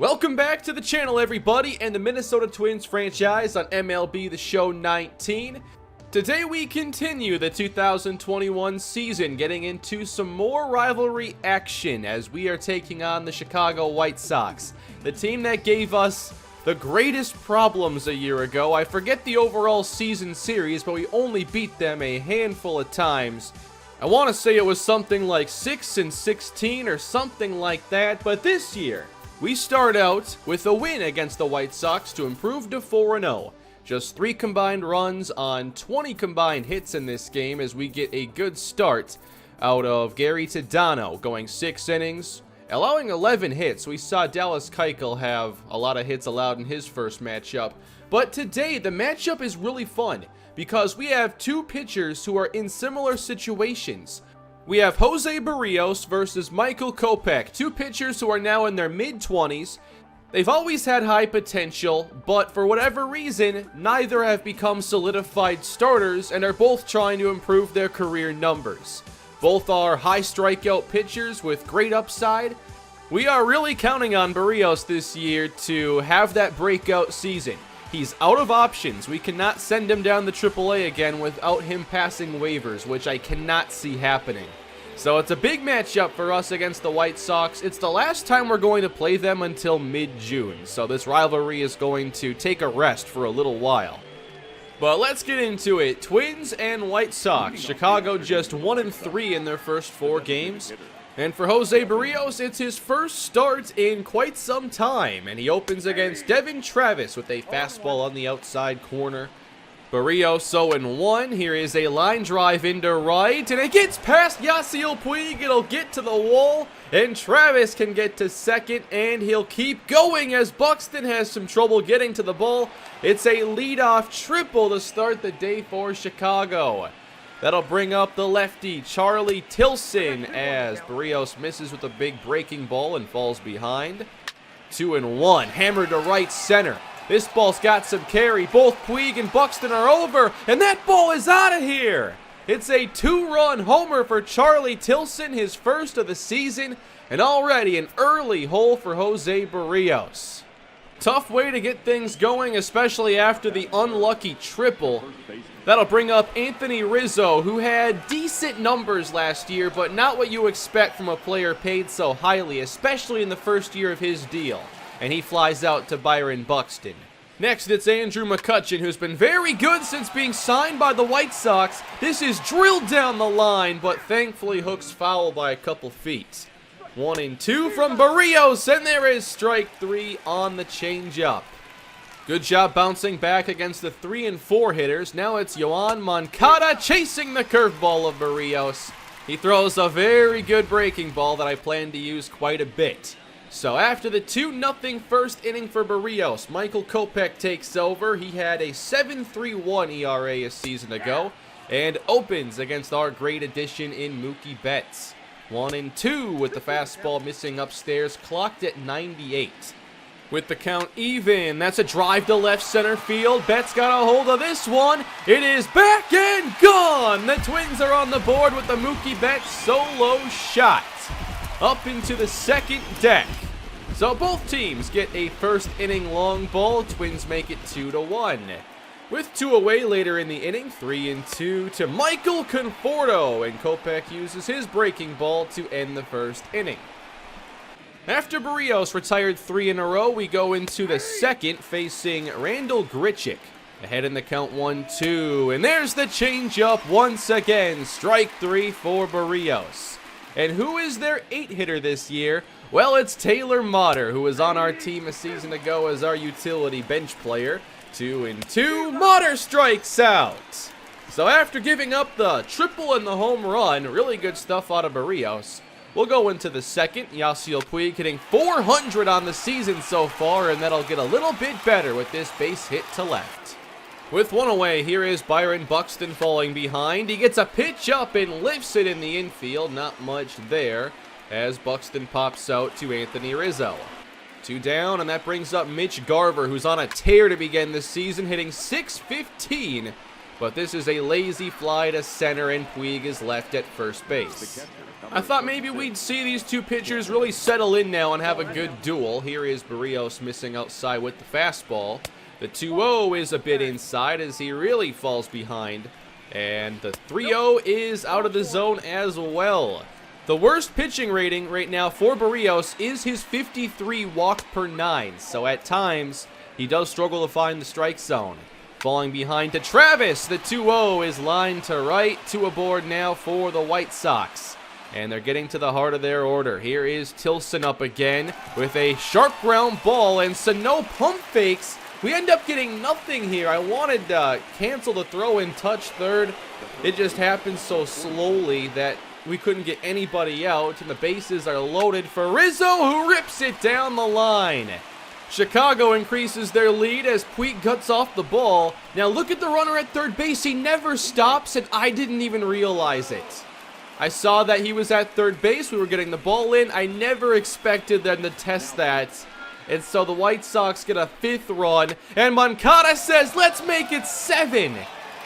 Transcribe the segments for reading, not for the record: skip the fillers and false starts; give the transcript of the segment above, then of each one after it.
Welcome back to the channel, everybody, and the Minnesota Twins franchise on MLB The Show 19. Today we continue the 2021 season, getting into some more rivalry action as we are taking on the Chicago White Sox, the team that gave us the greatest problems a year ago. I forget the overall season series, but we only beat them a handful of times. I want to say it was something like 6-16 or something like that, but this year we start out with a win against the White Sox to improve to 4-0. Just 3 combined runs on 20 combined hits in this game as we get a good start out of Gary Tadano, going 6 innings, allowing 11 hits. We saw Dallas Keuchel have a lot of hits allowed in his first matchup. But today, the matchup is really fun because we have 2 pitchers who are in similar situations. We have Jose Berrios versus Michael Kopech, 2 pitchers who are now in their mid-20s. They've always had high potential, but for whatever reason, neither have become solidified starters and are both trying to improve their career numbers. Both are high strikeout pitchers with great upside. We are really counting on Berrios this year to have that breakout season. He's out of options. We cannot send him down to AAA again without him passing waivers, which I cannot see happening. So it's a big matchup for us against the White Sox. It's the last time we're going to play them until mid-June, so this rivalry is going to take a rest for a little while. But let's get into it. Twins and White Sox. Chicago just 1-3 in their first 4 games. And for Jose Berrios, it's his first start in quite some time, and he opens against Devin Travis with a fastball on the outside corner. Berrios 0-1. Here is a line drive into right, and it gets past Yasiel Puig. It'll get to the wall, and Travis can get to second, and he'll keep going as Buxton has some trouble getting to the ball. It's a leadoff triple to start the day for Chicago. That'll bring up the lefty, Charlie Tilson, as Berrios misses with a big breaking ball and falls behind. 2-1, hammered to right center. This ball's got some carry. Both Puig and Buxton are over, and that ball is out of here. It's a 2-run homer for Charlie Tilson, his first of the season, and already an early hole for Jose Berrios. Tough way to get things going, especially after the unlucky triple. That'll bring up Anthony Rizzo, who had decent numbers last year, but not what you expect from a player paid so highly, especially in the first year of his deal. And he flies out to Byron Buxton. Next, it's Andrew McCutchen, who's been very good since being signed by the White Sox. This is drilled down the line, but thankfully hooks foul by a couple feet. 1-2 from Berrios, and there is strike 3 on the changeup. Good job bouncing back against the 3 and 4 hitters. Now it's Yoan Moncada chasing the curveball of Berrios. He throws a very good breaking ball that I plan to use quite a bit. So after the 2-0 first inning for Berrios, Michael Kopech takes over. He had a 7.31 ERA a season ago and opens against our great addition in Mookie Betts. 1-2 with the fastball missing upstairs, clocked at 98. With the count even, that's a drive to left center field. Betts got a hold of this one. It is back and gone. The Twins are on the board with the Mookie Betts solo shot up into the second deck. So both teams get a first inning long ball. Twins make it 2-1. With 2 away later in the inning, 3-2 to Michael Conforto, and Kopech uses his breaking ball to end the first inning. After Berrios retired 3 in a row, we go into the second facing Randal Grichuk. Ahead in the count 1-2, and there's the changeup once again. Strike 3 for Berrios. And who is their 8-hitter this year? Well, it's Taylor Motter, who was on our team a season ago as our utility bench player. 2-2, Motter strikes out. So after giving up the triple and the home run, really good stuff out of Berrios. We'll go into the second. Yasiel Puig hitting 400 on the season so far, and that'll get a little bit better with this base hit to left. With 1 away, here is Byron Buxton falling behind. He gets a pitch up and lifts it in the infield. Not much there as Buxton pops out to Anthony Rizzo. 2 down, and that brings up Mitch Garver, who's on a tear to begin the season, hitting .615. But this is a lazy fly to center, and Puig is left at first base. I thought maybe we'd see these two pitchers really settle in now and have a good duel. Here is Barrios missing outside with the fastball. The 2-0 is a bit inside as he really falls behind. And the 3-0 is out of the zone as well. The worst pitching rating right now for Barrios is his 53 walk per 9. So at times, he does struggle to find the strike zone. Falling behind to Travis. The 2-0 is lined to right. 2 aboard now for the White Sox. And they're getting to the heart of their order. Here is Tilson up again with a sharp ground ball. And Sano pump fakes. We end up getting nothing here. I wanted to cancel the throw and touch third. It just happened so slowly that we couldn't get anybody out. And the bases are loaded for Rizzo, who rips it down the line. Chicago increases their lead as Puig cuts off the ball. Now look at the runner at third base. He never stops, and I didn't even realize it. I saw that he was at third base. We were getting the ball in. I never expected them to test that. And so the White Sox get a 5th run. And Moncada says, let's make it 7.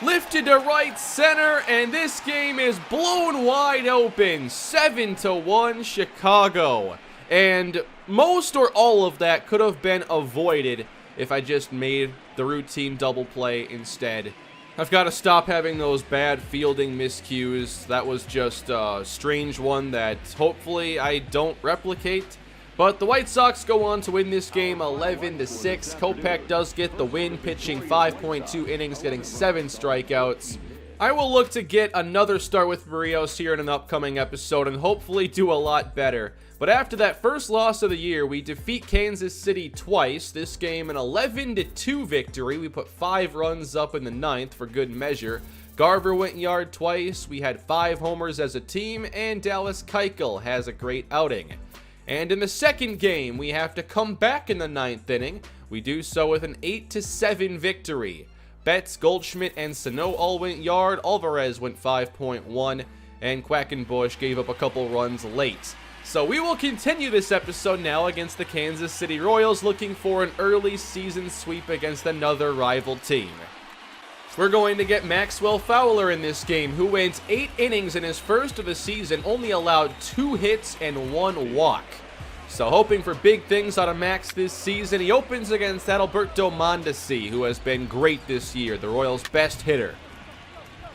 Lifted to right center, and this game is blown wide open. 7-1 Chicago. And most or all of that could have been avoided if I just made the routine double play instead. I've got to stop having those bad fielding miscues. That was just a strange one that hopefully I don't replicate. But the White Sox go on to win this game 11-6. Kopech does get the win, pitching 5.2 innings, getting 7 strikeouts. I will look to get another start with Barrios here in an upcoming episode and hopefully do a lot better. But after that first loss of the year, we defeat Kansas City twice. This game an 11-2 victory. We put 5 runs up in the 9th for good measure. Garver went yard twice. We had 5 homers as a team, and Dallas Keuchel has a great outing. And in the second game, we have to come back in the 9th inning. We do so with an 8-7 victory. Betts, Goldschmidt, and Sano all went yard. Alvarez went 5.1, and Quackenbush gave up a couple runs late. So we will continue this episode now against the Kansas City Royals, looking for an early season sweep against another rival team. We're going to get Maxwell Fowler in this game, who went 8 innings in his first of the season, only allowed 2 hits and 1 walk. So hoping for big things out of Max this season. He opens against Adalberto Mondesi, who has been great this year, the Royals' best hitter.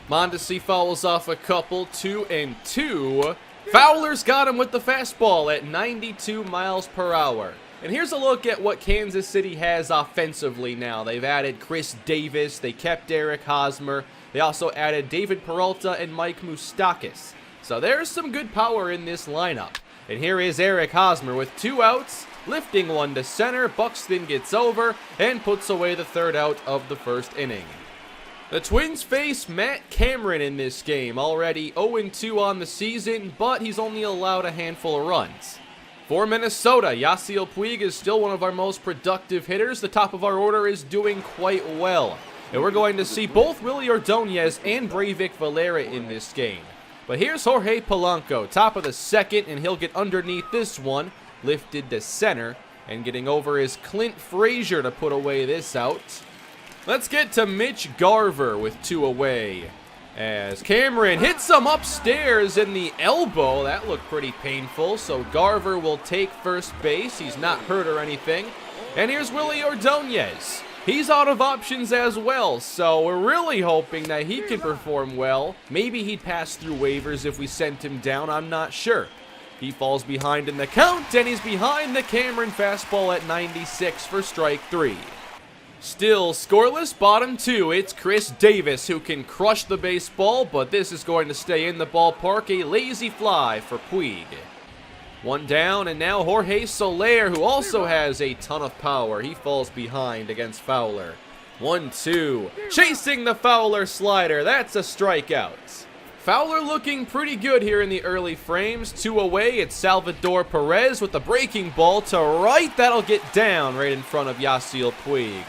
Mondesi fouls off a couple, 2-2. Fowler's got him with the fastball at 92 miles per hour. And here's a look at what Kansas City has offensively now. They've added Chris Davis, they kept Eric Hosmer, they also added David Peralta and Mike Moustakas. So there's some good power in this lineup. And here is Eric Hosmer with 2 outs, lifting one to center. Buxton gets over and puts away the 3rd out of the 1st inning. The Twins face Matt Cameron in this game, already 0-2 on the season, but he's only allowed a handful of runs. For Minnesota, Yasiel Puig is still one of our most productive hitters. The top of our order is doing quite well. And we're going to see both Willie Ordonez and Breivik Valera in this game. But here's Jorge Polanco, top of the 2nd, and he'll get underneath this one, lifted to center, and getting over is Clint Frazier to put away this out. Let's get to Mitch Garver with 2 away. As Cameron hits him upstairs in the elbow. That looked pretty painful, so Garver will take first base. He's not hurt or anything. And here's Willie Ordonez. He's out of options as well, so we're really hoping that he can perform well. Maybe he'd pass through waivers if we sent him down, I'm not sure. He falls behind in the count, and he's behind the Cameron fastball at 96 for strike 3. Still scoreless, bottom 2, it's Chris Davis who can crush the baseball, but this is going to stay in the ballpark, a lazy fly for Puig. 1 down, and now Jorge Soler, who also has a ton of power. He falls behind against Fowler. 1-2, chasing the Fowler slider, that's a strikeout. Fowler looking pretty good here in the early frames. 2 away, it's Salvador Perez with the breaking ball to right. That'll get down right in front of Yasiel Puig.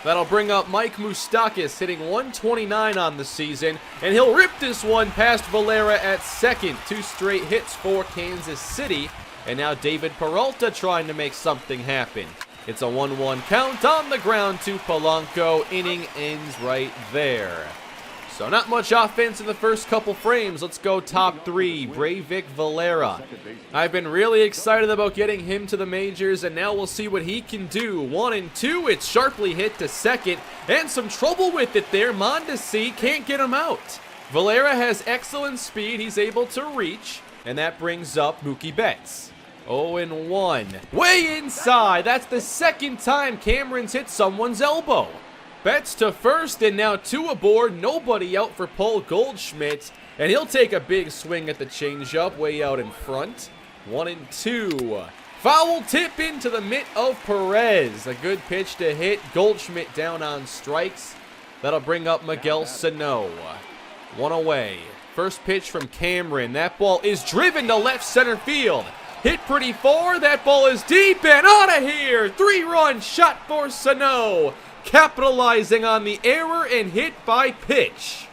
That'll bring up Mike Moustakas, hitting 129 on the season, and he'll rip this one past Valera at 2nd. 2 straight hits for Kansas City, and now David Peralta trying to make something happen. It's a 1-1 count on the ground to Polanco. Inning ends right there. So not much offense in the first couple frames. Let's go top 3, Breivik Valera. I've been really excited about getting him to the majors, and now we'll see what he can do. 1 and 2, it's sharply hit to second, and some trouble with it there. Mondesi can't get him out. Valera has excellent speed. He's able to reach, and that brings up Mookie Betts. 0 and 1. Way inside. That's the second time Cameron's hit someone's elbow. Betts to first, and now 2 aboard. Nobody out for Paul Goldschmidt, and he'll take a big swing at the changeup way out in front. 1 and 2. Foul tip into the mitt of Perez. A good pitch to hit. Goldschmidt down on strikes. That'll bring up Miguel Sano. 1 away. First pitch from Cameron. That ball is driven to left center field. Hit pretty far. That ball is deep and out of here. 3-run shot for Sano. Capitalizing on the error and hit by pitch.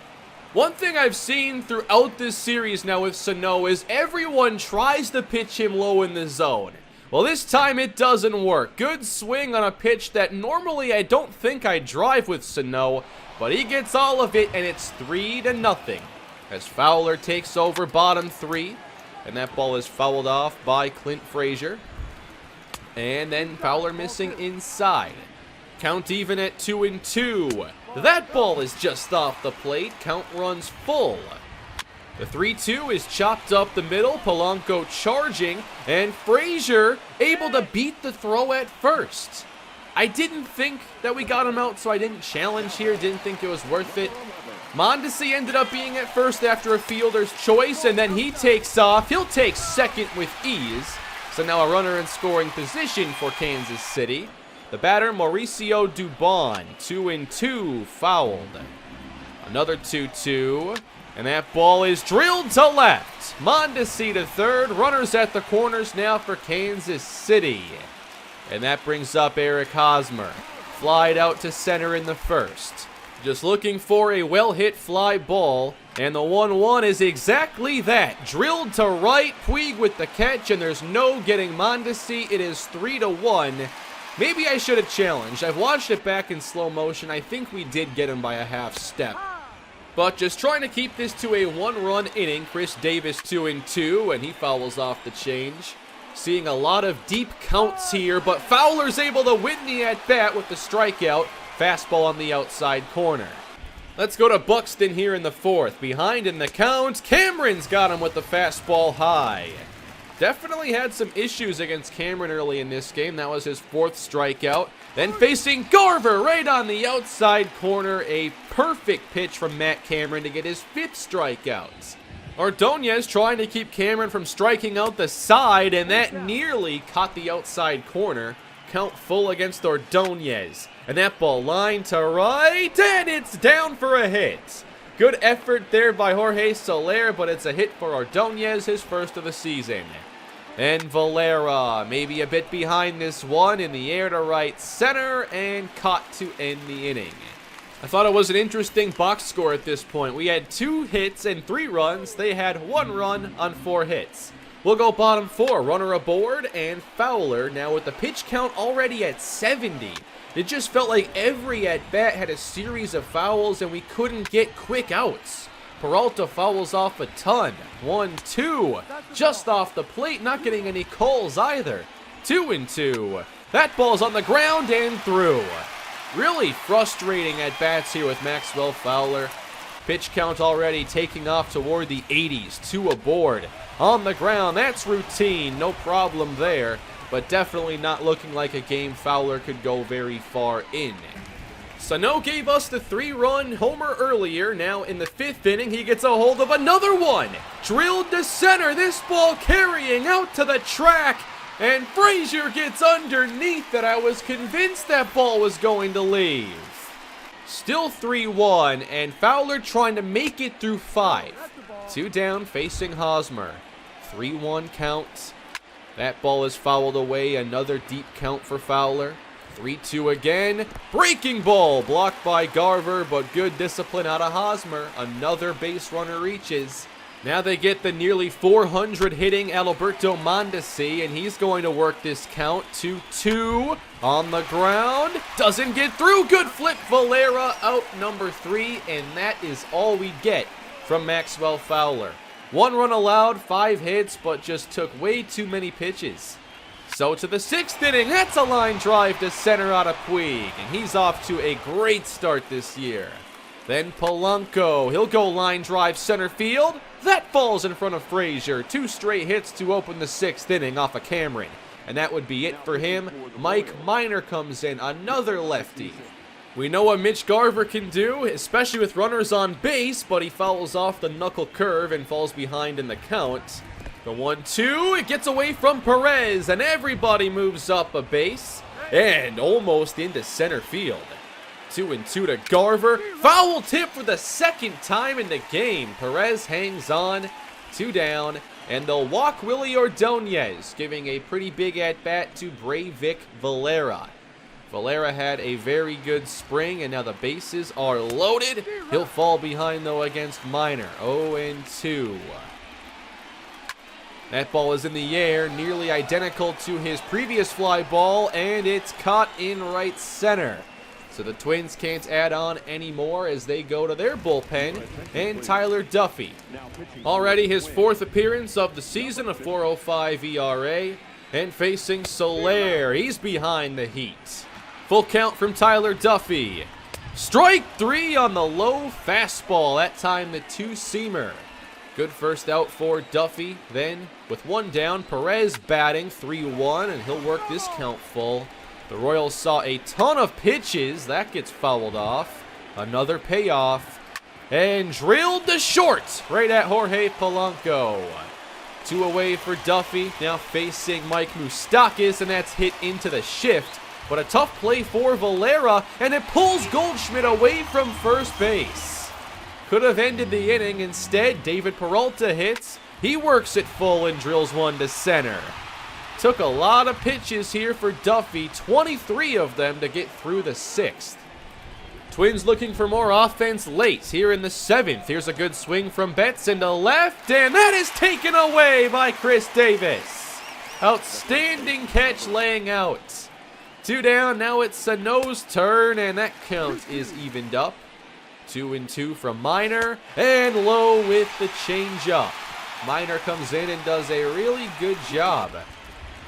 One thing I've seen throughout this series now with Sano is everyone tries to pitch him low in the zone. Well, this time it doesn't work. Good swing on a pitch that normally I don't think I'd drive with Sano, but he gets all of it, and it's 3-0 as Fowler takes over bottom 3, and that ball is fouled off by Clint Frazier. And then Fowler missing inside. Count even at 2 and 2. That ball is just off the plate. Count runs full. The 3-2 is chopped up the middle. Polanco charging, and Frazier able to beat the throw at first. I didn't think that we got him out, so I didn't challenge here. Didn't think it was worth it. Mondesi ended up being at first after a fielder's choice, and then he takes off. He'll take second with ease. So now a runner in scoring position for Kansas City. The batter, Mauricio Dubon, 2 and 2, fouled. Another 2-2, and that ball is drilled to left. Mondesi to third, runners at the corners now for Kansas City. And that brings up Eric Hosmer. Flied out to center in the first. Just looking for a well-hit fly ball, and the 1-1 is exactly that. Drilled to right, Puig with the catch, and there's no getting Mondesi. It is 3-1. Maybe I should have challenged. I've watched it back in slow motion. I think we did get him by a half step. But just trying to keep this to a 1-run inning. Chris Davis 2 and 2, and he fouls off the change. Seeing a lot of deep counts here, but Fowler's able to win the at-bat with the strikeout. Fastball on the outside corner. Let's go to Buxton here in the fourth. Behind in the count, Cameron's got him with the fastball high. Definitely had some issues against Cameron early in this game. That was his 4th strikeout. Then facing Garver right on the outside corner. A perfect pitch from Matt Cameron to get his 5th strikeout. Ordonez trying to keep Cameron from striking out the side, and that nearly caught the outside corner. Count full against Ordonez. And that ball lined to right, and it's down for a hit. Good effort there by Jorge Soler, but it's a hit for Ordonez, his first of the season. And Valera, maybe a bit behind this one, in the air to right center, and caught to end the inning. I thought it was an interesting box score at this point. We had 2 hits and 3 runs. They had 1 run on 4 hits. We'll go bottom 4, runner aboard, and Fowler now with the pitch count already at 70. It just felt like every at-bat had a series of fouls, and we couldn't get quick outs. Peralta fouls off a ton. 1-2. Just off the plate, not getting any calls either. 2 and 2. That ball's on the ground and through. Really frustrating at-bats here with Maxwell Fowler. Pitch count already taking off toward the 80s. 2 aboard. On the ground, that's routine. No problem there. But definitely not looking like a game Fowler could go very far in. Sano gave us the 3-run homer earlier. Now in the 5th inning, he gets a hold of another one. Drilled to center. This ball carrying out to the track. And Frazier gets underneath it. I was convinced that ball was going to leave. Still 3-1, and Fowler trying to make it through 5. 2 down, facing Hosmer. 3-1 count. That ball is fouled away. Another deep count for Fowler. 3-2 again. Breaking ball blocked by Garver, but good discipline out of Hosmer. Another base runner reaches. Now they get the nearly 400 hitting Alberto Mondesi, and he's going to work this count to 2 on the ground. Doesn't get through. Good flip. Valera out number 3, and that is all we get from Maxwell Fowler. 1 run allowed, 5 hits, but just took way too many pitches. So to the 6th inning, that's a line drive to center out of Puig, and he's off to a great start this year. Then Polanco, he'll go line drive center field. That falls in front of Frazier. 2 straight hits to open the 6th inning off of Cameron. And that would be it for him. Mike Minor comes in, another lefty. We know what Mitch Garver can do, especially with runners on base, but he fouls off the knuckle curve and falls behind in the count. The 1-2, it gets away from Perez, and everybody moves up a base, and almost into center field. 2-2 to Garver. Foul tip for the 2nd time in the game. Perez hangs on, 2 down, and they'll walk Willie Ordonez, giving a pretty big at-bat to Breivik Valera. Valera had a very good spring, and now the bases are loaded. He'll fall behind, though, against Minor. 0-2. That ball is in the air, nearly identical to his previous fly ball, and it's caught in right center. So the Twins can't add on anymore as they go to their bullpen, and Tyler Duffy. Already his 4th appearance of the season, a 4.05 ERA, and facing Soler. He's behind the heat. Full count from Tyler Duffy. Strike 3 on the low fastball, that time the 2-seamer. Good first out for Duffy. Then, with 1 down, Perez batting 3-1, and he'll work this count full. The Royals saw a ton of pitches. That gets fouled off. Another payoff. And drilled to short, right at Jorge Polanco. 2 away for Duffy. Now facing Mike Moustakas, and that's hit into the shift. But a tough play for Valera, and it pulls Goldschmidt away from first base. Could have ended the inning. Instead, David Peralta hits. He works it full and drills 1 to center. Took a lot of pitches here for Duffy, 23 of them to get through the 6th. Twins looking for more offense late here in the 7th. Here's a good swing from Betts into left, and that is taken away by Chris Davis. Outstanding catch laying out. 2 down, now it's Sano's turn, and that count is evened up. 2-2 from Minor, and low with the changeup. Minor comes in and does a really good job.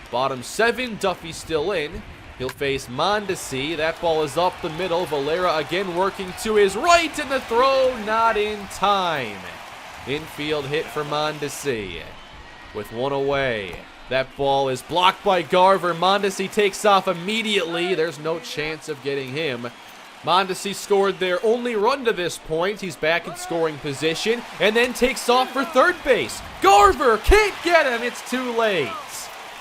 Bottom 7, Duffy still in. He'll face Mondesi. That ball is up the middle. Valera again working to his right, and the throw not in time. Infield hit for Mondesi. With 1 away. That ball is blocked by Garver. Mondesi takes off immediately. There's no chance of getting him. Mondesi scored their only run to this point. He's back in scoring position and then takes off for third base. Garver can't get him. It's too late.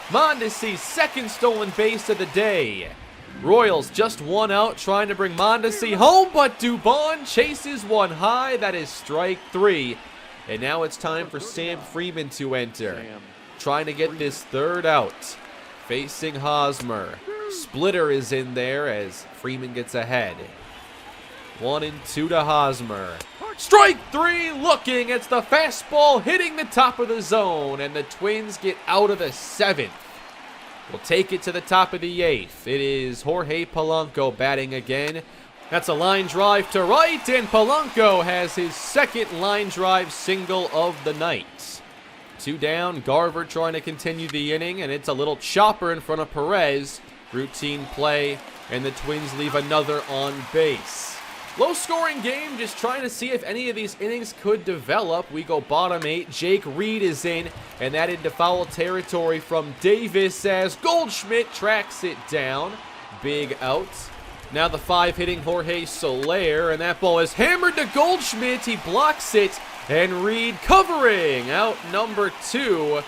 Mondesi's 2nd stolen base of the day. Royals just 1 out trying to bring Mondesi home, but Dubon chases 1 high. That is strike 3. And now it's time for Sam Freeman to enter. Trying to get this 3rd out. Facing Hosmer. Splitter is in there as Freeman gets ahead. 1-2 to Hosmer. Strike 3 looking. It's the fastball hitting the top of the zone, and the Twins get out of the 7th. We'll take it to the top of the 8th. It is Jorge Polanco batting again. That's a line drive to right, and Polanco has his 2nd line drive single of the night. 2 down, Garver trying to continue the inning, and it's a little chopper in front of Perez. Routine play, and the Twins leave another on base. Low-scoring game, just trying to see if any of these innings could develop. We go bottom 8. Jake Reed is in, and that into foul territory from Davis as Goldschmidt tracks it down. Big out. Now the 5 hitting Jorge Soler, and that ball is hammered to Goldschmidt. He blocks it, and Reed covering out number 2.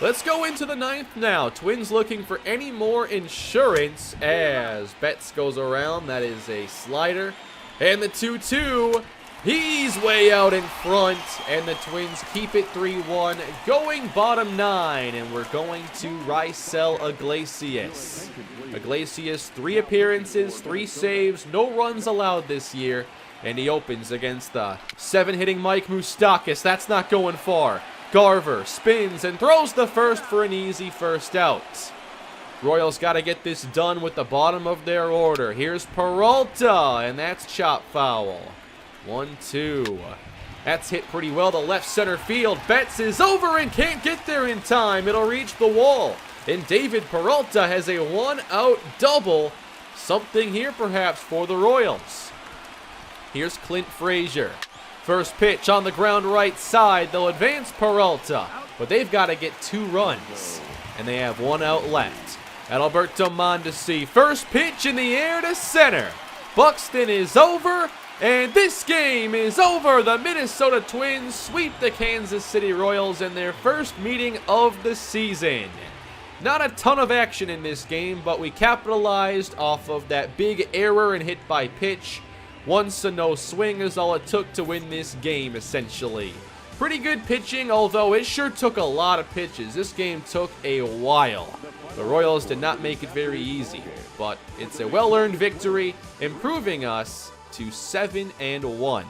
Let's go into the 9th now. Twins looking for any more insurance as Betts goes around. That is a slider. And the 2-2, he's way out in front, and the Twins keep it 3-1, going bottom 9, and we're going to Raisel Iglesias. Iglesias, 3 appearances, 3 saves, no runs allowed this year, And he opens against the 7-hitting Mike Moustakas. That's not going far. Garver spins and throws the first for an easy first out. Royals got to get this done with the bottom of their order. Here's Peralta, and that's chop foul. 1-2. That's hit pretty well to left center field. Betts is over and can't get there in time. It'll reach the wall. And David Peralta has a 1-out double. Something here perhaps for the Royals. Here's Clint Frazier. First pitch on the ground right side. They'll advance Peralta, but they've got to get 2 runs. And they have 1 out left. Adalberto Mondesi. First pitch in the air to center. Buxton is over. And this game is over. The Minnesota Twins sweep the Kansas City Royals in their first meeting of the season. Not a ton of action in this game, but we capitalized off of that big error and hit by pitch. Once a no swing is all it took to win this game, essentially. Pretty good pitching, although it sure took a lot of pitches. This game took a while. The Royals did not make it very easy, but it's a well-earned victory, improving us to 7-1.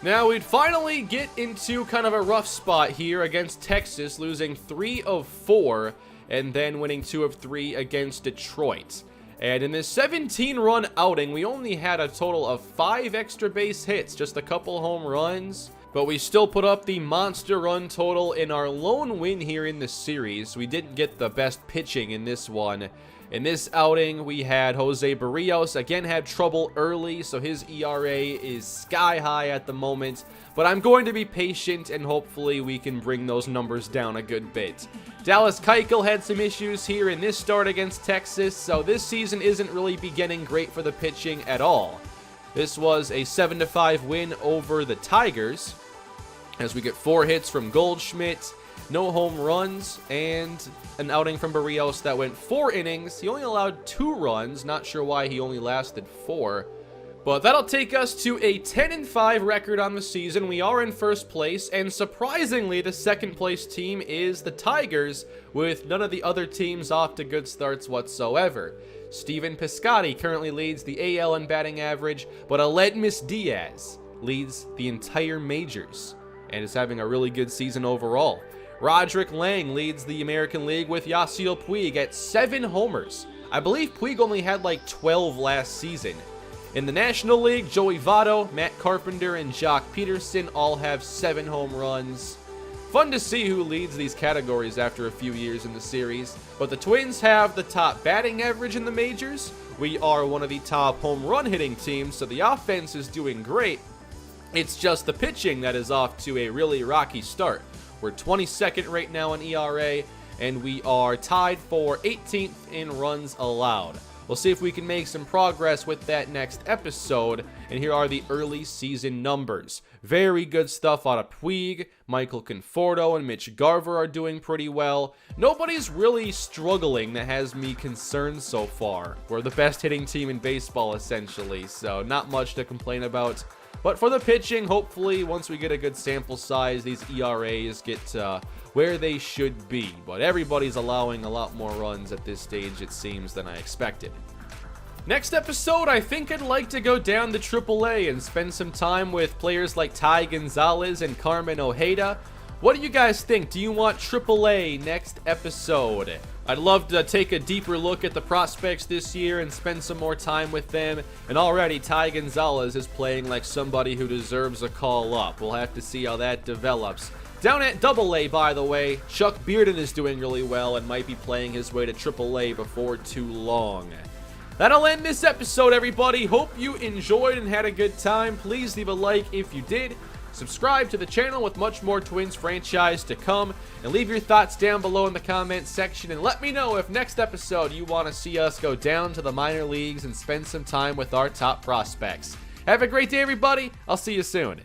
Now we'd finally get into kind of a rough spot here against Texas, losing 3 of 4 and then winning 2 of 3 against Detroit. And in this 17-run outing, we only had a total of 5 extra base hits, just a couple home runs, but we still put up the monster run total in our lone win here in the series. We didn't get the best pitching in this one. In this outing, we had Jose Barrios, again had trouble early, so his ERA is sky high at the moment. But I'm going to be patient, and hopefully we can bring those numbers down a good bit. Dallas Keuchel had some issues here in this start against Texas, so this season isn't really beginning great for the pitching at all. This was a 7-5 win over the Tigers, as we get 4 hits from Goldschmidt, no home runs, and an outing from Barrios that went 4 innings. He only allowed 2 runs. Not sure why he only lasted 4. But that'll take us to a 10-5 record on the season. We are in first place, and surprisingly, the second place team is the Tigers, with none of the other teams off to good starts whatsoever. Steven Piscotty currently leads the AL in batting average, but Aledmys Diaz leads the entire majors and is having a really good season overall. Roderick Lang leads the American League with Yasiel Puig at 7 homers. I believe Puig only had like 12 last season. In the National League, Joey Votto, Matt Carpenter, and Jock Peterson all have 7 home runs. Fun to see who leads these categories after a few years in the series, but the Twins have the top batting average in the majors. We are one of the top home run hitting teams, so the offense is doing great. It's just the pitching that is off to a really rocky start. We're 22nd right now in ERA, and we are tied for 18th in runs allowed. We'll see if we can make some progress with that next episode, and here are the early season numbers. Very good stuff out of Puig. Michael Conforto and Mitch Garver are doing pretty well. Nobody's really struggling that has me concerned so far. We're the best hitting team in baseball, essentially, so not much to complain about. But for the pitching, hopefully, once we get a good sample size, these ERAs get where they should be. But everybody's allowing a lot more runs at this stage, it seems, than I expected. Next episode, I think I'd like to go down to AAA and spend some time with players like Ty Gonzalez and Carmen Ojeda. What do you guys think? Do you want AAA next episode? I'd love to take a deeper look at the prospects this year and spend some more time with them. And already, Ty Gonzalez is playing like somebody who deserves a call up. We'll have to see how that develops. Down at AA, by the way, Chuck Bearden is doing really well and might be playing his way to AAA before too long. That'll end this episode, everybody. Hope you enjoyed and had a good time. Please leave a like if you did. Subscribe to the channel with much more Twins franchise to come, and leave your thoughts down below in the comments section, and let me know if next episode you want to see us go down to the minor leagues and spend some time with our top prospects. Have a great day, everybody. I'll see you soon.